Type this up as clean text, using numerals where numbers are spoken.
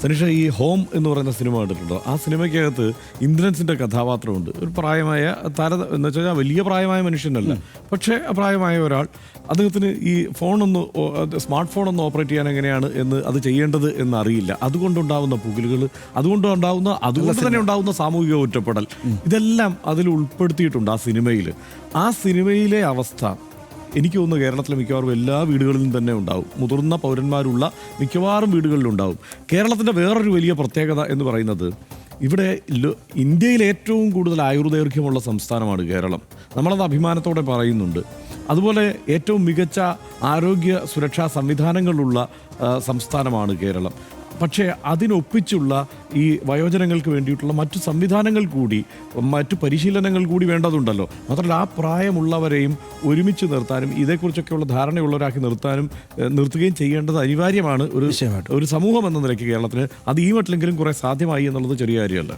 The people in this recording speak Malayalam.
സനീഷ, ഈ ഹോം എന്ന് പറയുന്ന സിനിമ കണ്ടിട്ടുണ്ടോ? ആ സിനിമയ്ക്കകത്ത് ഇന്ദ്രൻസിൻ്റെ കഥാപാത്രമുണ്ട്. ഒരു പ്രായമായ എന്ന് വെച്ചാൽ വലിയ പ്രായമായ മനുഷ്യനല്ല, പക്ഷേ പ്രായമായ ഒരാൾ. അദ്ദേഹത്തിന് ഈ സ്മാർട്ട് ഫോണൊന്ന് ഓപ്പറേറ്റ് ചെയ്യാൻ എങ്ങനെയാണ് അത് ചെയ്യേണ്ടത് എന്നറിയില്ല. അതുകൊണ്ടുണ്ടാവുന്ന പുകലുകൾ, അതുകൊണ്ട് തന്നെ ഉണ്ടാവുന്ന സാമൂഹിക ഒറ്റപ്പെടൽ, ഇതെല്ലാം അതിൽ ഉൾപ്പെടുത്തിയിട്ടുണ്ട് ആ സിനിമയിൽ. ആ സിനിമയിലെ അവസ്ഥ എനിക്ക് തോന്നുന്നു കേരളത്തിലെ മിക്കവാറും എല്ലാ വീടുകളിലും തന്നെ ഉണ്ടാവും. മുതിർന്ന പൗരന്മാരുള്ള മിക്കവാറും വീടുകളിലുണ്ടാവും. കേരളത്തിൻ്റെ വേറൊരു വലിയ പ്രത്യേകത എന്ന് പറയുന്നത്, ഇവിടെ ഇന്ത്യയിൽ ഏറ്റവും കൂടുതൽ ആയുർദൈർഘ്യമുള്ള സംസ്ഥാനമാണ് കേരളം. നമ്മളത് അഭിമാനത്തോടെ പറയുന്നുണ്ട്. അതുപോലെ ഏറ്റവും മികച്ച ആരോഗ്യ സുരക്ഷാ സംവിധാനങ്ങളുള്ള സംസ്ഥാനമാണ് കേരളം. പക്ഷേ അതിനൊപ്പിച്ചുള്ള ഈ വയോജനങ്ങൾക്ക് വേണ്ടിയിട്ടുള്ള മറ്റു സംവിധാനങ്ങൾ കൂടി, മറ്റു പരിശീലനങ്ങൾ കൂടി വേണ്ടതുണ്ടല്ലോ. മാത്രമല്ല ആ പ്രായമുള്ളവരെയും ഒരുമിച്ച് നിർത്താനും ഇതേക്കുറിച്ചൊക്കെയുള്ള ധാരണയുള്ളവരാക്കി നിർത്തുകയും ചെയ്യേണ്ടത് അനിവാര്യമാണ് ഒരു സമൂഹം എന്ന നിലയ്ക്ക് കേരളത്തിന്. അത് ഈ മട്ടിലെങ്കിലും കുറേ സാധ്യമായി എന്നുള്ളത് ചെറിയ കാര്യമല്ല.